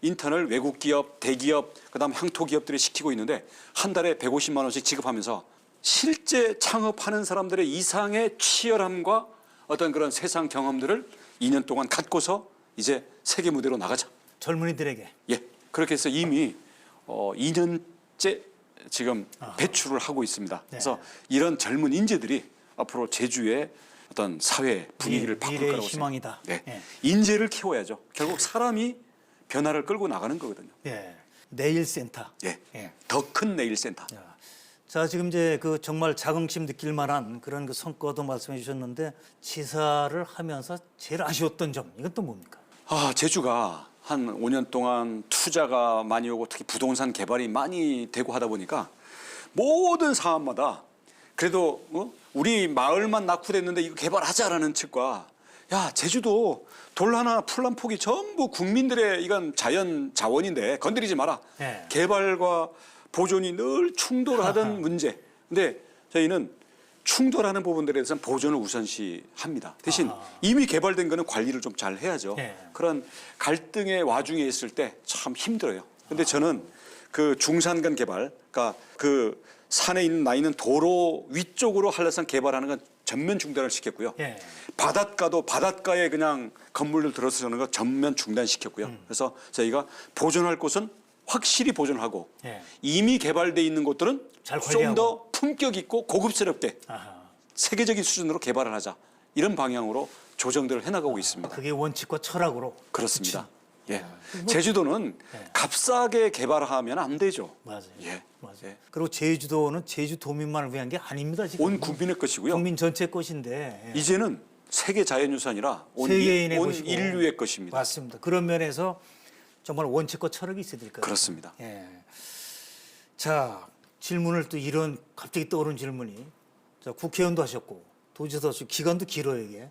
인턴을 외국 기업, 대기업, 그다음 향토 기업들이 시키고 있는데 한 달에 150만 원씩 지급하면서 실제 창업하는 사람들의 이상의 치열함과 어떤 그런 세상 경험들을 2년 동안 갖고서 이제 세계 무대로 나가자. 젊은이들에게. 예, 그렇게 해서 이미 2년째 지금 배출을 하고 있습니다. 그래서 이런 젊은 인재들이 앞으로 제주의 어떤 사회 분위기를 바꿀 미래의 거라고 희망이다. 생각합니다. 네. 예. 인재를 키워야죠. 결국 사람이 변화를 끌고 나가는 거거든요. 예. 내일센터. 예, 예. 더 큰 네일센터. 자, 지금 이제 그 정말 자긍심 느낄 만한 그런 그 성과도 말씀해 주셨는데 지사를 하면서 제일 아쉬웠던 점 이건 또 뭡니까? 제주가 한 5년 동안 투자가 많이 오고 특히 부동산 개발이 많이 되고 하다 보니까 모든 사업마다 그래도 우리 마을만 낙후됐는데 이거 개발하자라는 측과 야 제주도 돌 하나 풀 한 폭이 전부 국민들의 이건 자연 자원인데 건드리지 마라. 네. 개발과 보존이 늘 충돌하던 문제. 근데 저희는 충돌하는 부분들에 대해서는 보존을 우선시합니다. 대신 이미 개발된 거는 관리를 좀 잘 해야죠. 네. 그런 갈등의 와중에 있을 때 참 힘들어요. 근데 저는 그 중산간 개발, 그러니까 그 산에 나 있는 도로 위쪽으로 한라산 개발하는 건 전면 중단을 시켰고요. 예. 바닷가도 바닷가에 그냥 건물들 들어서는 거 전면 중단시켰고요. 그래서 저희가 보존할 곳은 확실히 보존하고 예. 이미 개발돼 있는 곳들은 잘 좀 관리하고. 더 품격 있고 고급스럽게 아하. 세계적인 수준으로 개발을 하자. 이런 방향으로 조정들을 해나가고 있습니다. 그게 원칙과 철학으로. 그렇습니다. 예. 뭐 제주도는 값싸게 개발하면 안 되죠. 맞아요. 예. 맞아요. 예. 그리고 제주도는 제주 도민만을 위한 게 아닙니다. 지금 온 국민의 것이고요. 국민 전체 것인데. 예. 이제는 세계 자연유산이라 온 세계인의 온 것이고. 인류의 것입니다. 맞습니다. 그런 면에서 정말 원칙과 철학이 있어야 될 거예요. 그렇습니다. 예. 자, 질문을 또 이런 갑자기 떠오른 질문이 자, 국회의원도 하셨고 도지사도 하셨고 기간도 길어요 이게.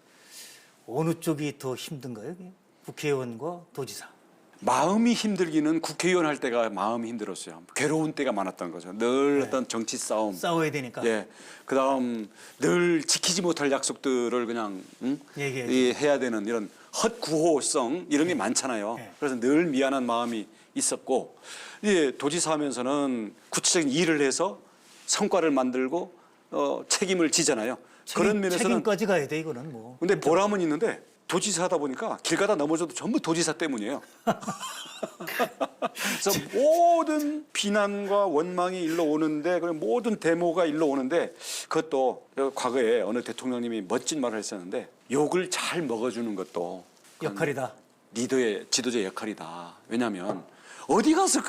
어느 쪽이 더 힘든가요? 이게? 국회의원과 도지사. 마음이 힘들기는 국회의원 할 때가 마음이 힘들었어요. 괴로운 때가 많았던 거죠. 늘 어떤 정치 싸움. 싸워야 되니까. 예. 그다음 늘 지키지 못할 약속들을 그냥 얘기해야지. 해야 되는 이런 헛구호성 이런 게 많잖아요. 네. 그래서 늘 미안한 마음이 있었고 이제 도지사 하면서는 구체적인 일을 해서 성과를 만들고 책임을 지잖아요. 그런 면에서는 책임까지 가야 돼 이거는 뭐. 근데 보람은 있는데 도지사 하다 보니까 길 가다 넘어져도 전부 도지사 때문이에요. 그래서 모든 비난과 원망이 일로 오는데 그리고 모든 데모가 일로 오는데 그것도 과거에 어느 대통령님이 멋진 말을 했었는데 욕을 잘 먹어주는 것도 역할이다. 리더의 지도자의 역할이다. 왜냐하면 어디 가서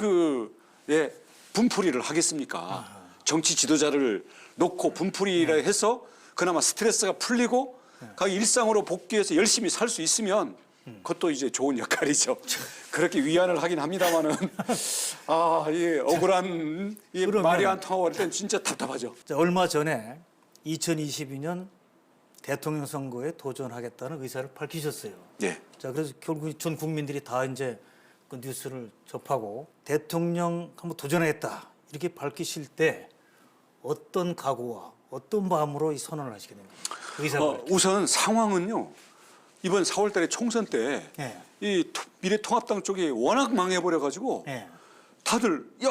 분풀이를 하겠습니까? 정치 지도자를 놓고 분풀이를 해서 그나마 스트레스가 풀리고 각 일상으로 복귀해서 열심히 살 수 있으면 그것도 이제 좋은 역할이죠. 그렇게 위안을 하긴 합니다만은 이 억울한 이 말이 안 통하고 할 땐 진짜 답답하죠. 자, 얼마 전에 2022년 대통령 선거에 도전하겠다는 의사를 밝히셨어요. 예. 자, 그래서 결국 전 국민들이 다 이제 그 뉴스를 접하고 대통령 한번 도전하겠다 이렇게 밝히실 때 어떤 각오와 어떤 마음으로 이 선언을 하시게 됩니까? 의사가 우선 상황은요. 이번 4월달에 총선 때 예. 이 미래통합당 쪽이 워낙 망해버려가지고 예. 다들 야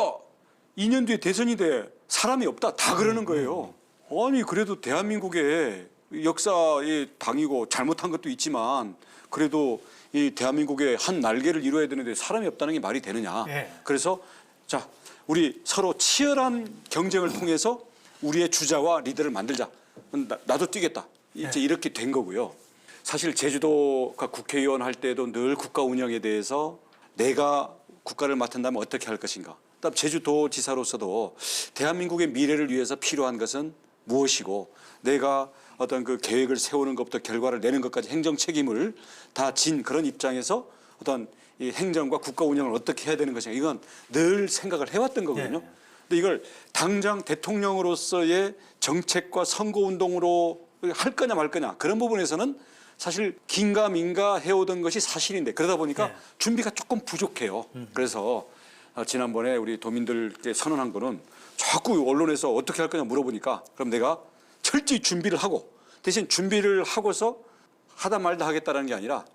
2년 뒤에 대선이 돼 사람이 없다 다 그러는 거예요. 아니 그래도 대한민국의 역사의 당이고 잘못한 것도 있지만 그래도 이 대한민국의 한 날개를 이루어야 되는데 사람이 없다는 게 말이 되느냐. 예. 그래서 자 우리 서로 치열한 경쟁을 통해서 우리의 주자와 리더를 만들자. 나도 뛰겠다. 이제 이렇게 된 거고요. 사실 제주도가 국회의원 할 때도 늘 국가 운영에 대해서 내가 국가를 맡은다면 어떻게 할 것인가. 그다음 제주도지사로서도 대한민국의 미래를 위해서 필요한 것은 무엇이고 내가 어떤 그 계획을 세우는 것부터 결과를 내는 것까지 행정 책임을 다 진 그런 입장에서 어떤 이 행정과 국가 운영을 어떻게 해야 되는 것인가 이건 늘 생각을 해왔던 거거든요. 네. 근데 이걸 당장 대통령으로서의 정책과 선거운동으로 할 거냐 말 거냐 그런 부분에서는 사실 긴가민가 해오던 것이 사실인데 그러다 보니까 네. 준비가 조금 부족해요. 그래서 지난번에 우리 도민들께 선언한 거는 자꾸 언론에서 어떻게 할 거냐 물어보니까 그럼 내가 철저히 준비를 하고 대신 준비를 하고서 하다 말다 하겠다라는 게 아니라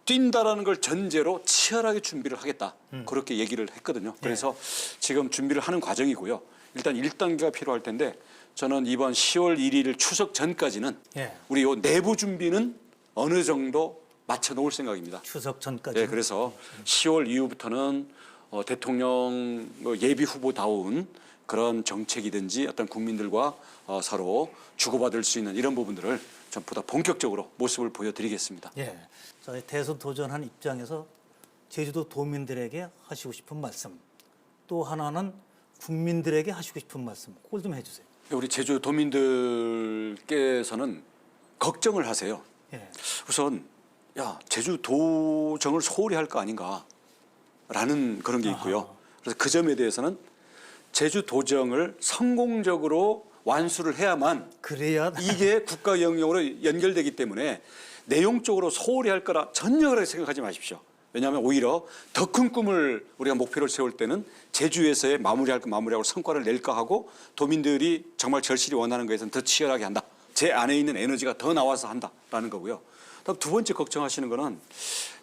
뛴다라는 걸 전제로 치열하게 준비를 하겠다. 그렇게 얘기를 했거든요. 그래서 지금 준비를 하는 과정이고요. 일단 1단계가 필요할 텐데 저는 이번 10월 1일 추석 전까지는 예. 우리 요 내부 준비는 어느 정도 맞춰 놓을 생각입니다. 추석 전까지. 네, 그래서 10월 이후부터는 대통령 예비 후보다운 그런 정책이든지 어떤 국민들과 서로 주고받을 수 있는 이런 부분들을 좀 보다 본격적으로 모습을 보여드리겠습니다. 예. 저희 대선 도전한 입장에서 제주도 도민들에게 하시고 싶은 말씀, 또 하나는 국민들에게 하시고 싶은 말씀, 그걸 좀 해주세요. 우리 제주 도민들께서는 걱정을 하세요. 예. 우선 야 제주도정을 소홀히 할 거 아닌가라는 그런 게 있고요. 그래서 그 점에 대해서는 제주도정을 성공적으로 완수를 해야만 그래야 이게 국가 영역으로 연결되기 때문에 내용적으로 소홀히 할 거라 전혀 그렇게 생각하지 마십시오. 왜냐하면 오히려 더 큰 꿈을 우리가 목표를 세울 때는 제주에서의 마무리할 거 마무리하고 성과를 낼까 하고 도민들이 정말 절실히 원하는 것에서는 더 치열하게 한다. 제 안에 있는 에너지가 더 나와서 한다라는 거고요. 그다음 두 번째 걱정하시는 거는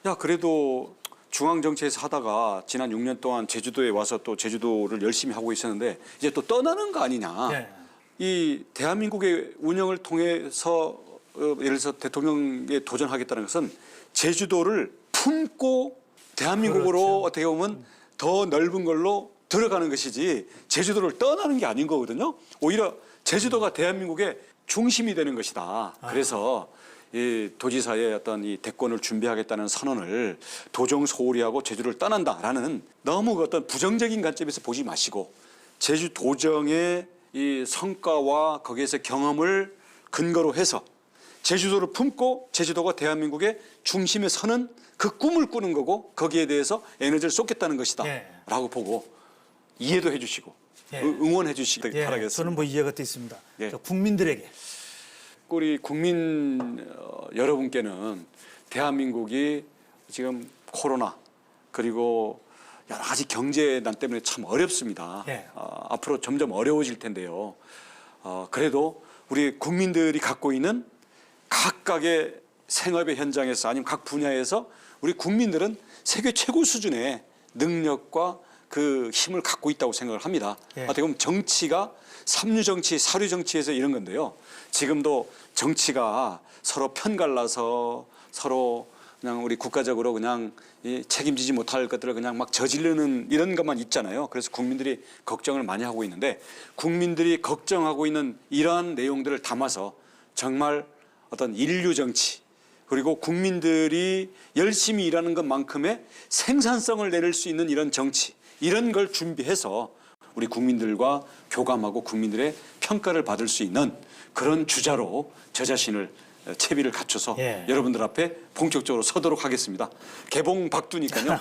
야 그래도 중앙정치에서 하다가 지난 6년 동안 제주도에 와서 또 제주도를 열심히 하고 있었는데 이제 또 떠나는 거 아니냐. 예. 이 대한민국의 운영을 통해서 예를 들어서 대통령에 도전하겠다는 것은 제주도를 품고 대한민국으로 그렇죠. 어떻게 보면 더 넓은 걸로 들어가는 것이지 제주도를 떠나는 게 아닌 거거든요. 오히려 제주도가 대한민국의 중심이 되는 것이다. 그래서 이 도지사의 어떤 이 대권을 준비하겠다는 선언을 도정 소홀히 하고 제주를 떠난다라는 너무 어떤 부정적인 관점에서 보지 마시고 제주 도정의 이 성과와 거기에서 경험을 근거로 해서 제주도를 품고 제주도가 대한민국의 중심에 서는 그 꿈을 꾸는 거고 거기에 대해서 에너지를 쏟겠다는 것이다 예. 라고 보고 이해도 해 주시고 예. 응원해 주시기 예. 바라겠습니다. 저는 뭐 이해가 됐습니다. 예. 저 국민들에게 우리 국민 여러분께는 대한민국이 지금 코로나 그리고 여러 가지 경제난 때문에 참 어렵습니다. 예. 앞으로 점점 어려워질 텐데요. 그래도 우리 국민들이 갖고 있는 각각의 생업의 현장에서 아니면 각 분야에서 우리 국민들은 세계 최고 수준의 능력과 그 힘을 갖고 있다고 생각을 합니다. 예. 어떻게 보면 정치가 삼류 정치, 사류 정치에서 이런 건데요. 지금도 정치가 서로 편갈라서 서로 그냥 우리 국가적으로 그냥 이 책임지지 못할 것들을 그냥 막 저지르는 이런 것만 있잖아요. 그래서 국민들이 걱정을 많이 하고 있는데 국민들이 걱정하고 있는 이러한 내용들을 담아서 정말 어떤 인류 정치 그리고 국민들이 열심히 일하는 것만큼의 생산성을 내릴 수 있는 이런 정치 이런 걸 준비해서 우리 국민들과 교감하고 국민들의 평가를 받을 수 있는 그런 주자로 저 자신을 채비를 갖춰서 예. 여러분들 앞에 본격적으로 서도록 하겠습니다. 개봉 박두니까요.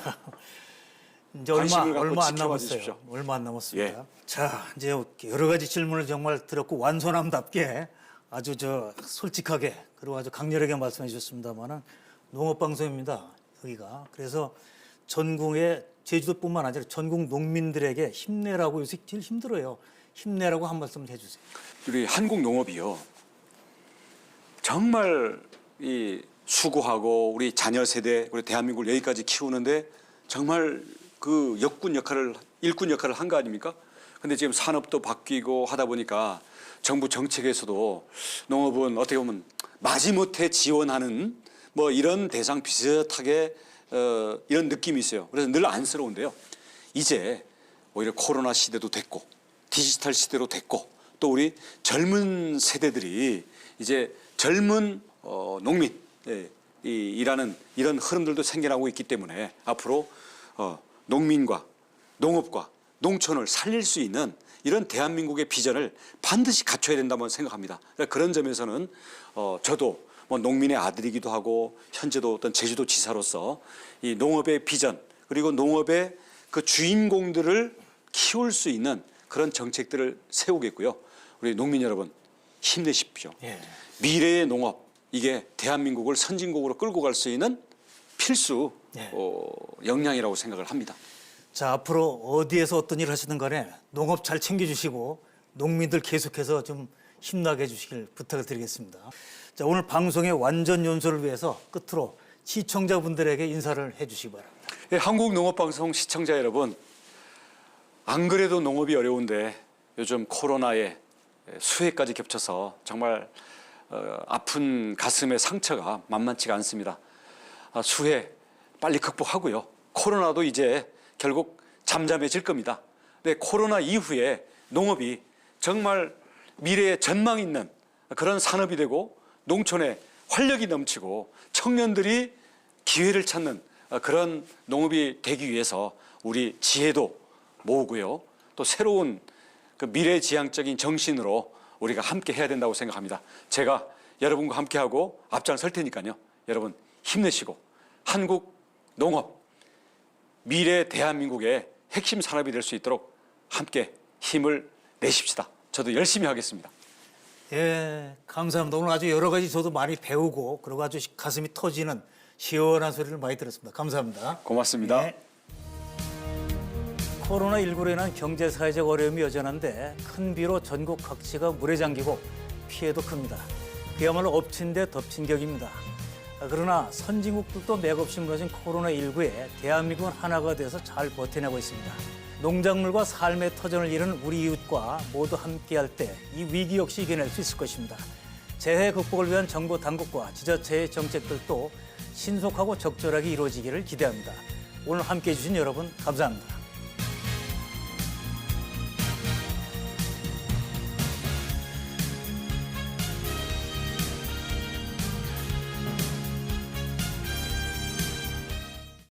이제 관심을 갖고 얼마 안 지켜봐 남았어요. 주십시오. 얼마 안 남았습니다. 예. 자, 이제 여러 가지 질문을 정말 들었고 완소남답게 아주 솔직하게 그리고 아주 강렬하게 말씀해 주셨습니다만은 농업방송입니다. 여기가. 그래서 전국의 제주도뿐만 아니라 전국 농민들에게 힘내라고 요새 제일 힘들어요. 힘내라고 한 말씀 해주세요. 우리 한국 농업이요. 정말 이 수고하고 우리 자녀 세대, 우리 대한민국을 여기까지 키우는데 정말 그 일꾼 역할을 한 거 아닙니까? 근데 지금 산업도 바뀌고 하다 보니까 정부 정책에서도 농업은 어떻게 보면 마지못해 지원하는 뭐 이런 대상 비슷하게 이런 느낌이 있어요. 그래서 늘 안쓰러운데요. 이제 오히려 코로나 시대도 됐고 디지털 시대로 됐고 또 우리 젊은 세대들이 이제 젊은 농민 일하는 이런 흐름들도 생겨나고 있기 때문에 앞으로 농민과 농업과 농촌을 살릴 수 있는 이런 대한민국의 비전을 반드시 갖춰야 된다고 생각합니다. 그런 점에서는 저도 뭐 농민의 아들이기도 하고 현재도 어떤 제주도 지사로서 이 농업의 비전 그리고 농업의 그 주인공들을 키울 수 있는 그런 정책들을 세우겠고요. 우리 농민 여러분 힘내십시오. 예. 미래의 농업 이게 대한민국을 선진국으로 끌고 갈 수 있는 필수 예. 역량이라고 생각을 합니다. 자, 앞으로 어디에서 어떤 일을 하시든 간에 농업 잘 챙겨주시고 농민들 계속해서 좀 힘나게 해주시길 부탁을 드리겠습니다. 자, 오늘 방송의 완전 연소를 위해서 끝으로 시청자분들에게 인사를 해주시기 바랍니다. 예, 한국농업방송 시청자 여러분, 안 그래도 농업이 어려운데 요즘 코로나에 수해까지 겹쳐서 정말 아픈 가슴의 상처가 만만치가 않습니다. 수해 빨리 극복하고요. 코로나도 이제 결국 잠잠해질 겁니다. 근데 코로나 이후에 농업이 정말 미래에 전망 있는 그런 산업이 되고 농촌에 활력이 넘치고 청년들이 기회를 찾는 그런 농업이 되기 위해서 우리 지혜도 모으고요. 또 새로운 그 미래지향적인 정신으로 우리가 함께 해야 된다고 생각합니다. 제가 여러분과 함께하고 앞장설 테니까요. 여러분 힘내시고 한국 농업 미래 대한민국의 핵심 산업이 될 수 있도록 함께 힘을 내십시다. 저도 열심히 하겠습니다. 예, 감사합니다. 오늘 아주 여러 가지 저도 많이 배우고 그리고 아주 가슴이 터지는 시원한 소리를 많이 들었습니다. 감사합니다. 고맙습니다. 예. 코로나19로 인한 경제 사회적 어려움이 여전한데 큰 비로 전국 각지가 물에 잠기고 피해도 큽니다. 그야말로 엎친 데 덮친 격입니다. 그러나 선진국들도 맥없이 무너진 코로나19에 대한민국은 하나가 돼서 잘 버텨내고 있습니다. 농작물과 삶의 터전을 이루는 우리 이웃과 모두 함께할 때 이 위기 역시 이겨낼 수 있을 것입니다. 재해 극복을 위한 정부 당국과 지자체의 정책들도 신속하고 적절하게 이루어지기를 기대합니다. 오늘 함께해 주신 여러분 감사합니다.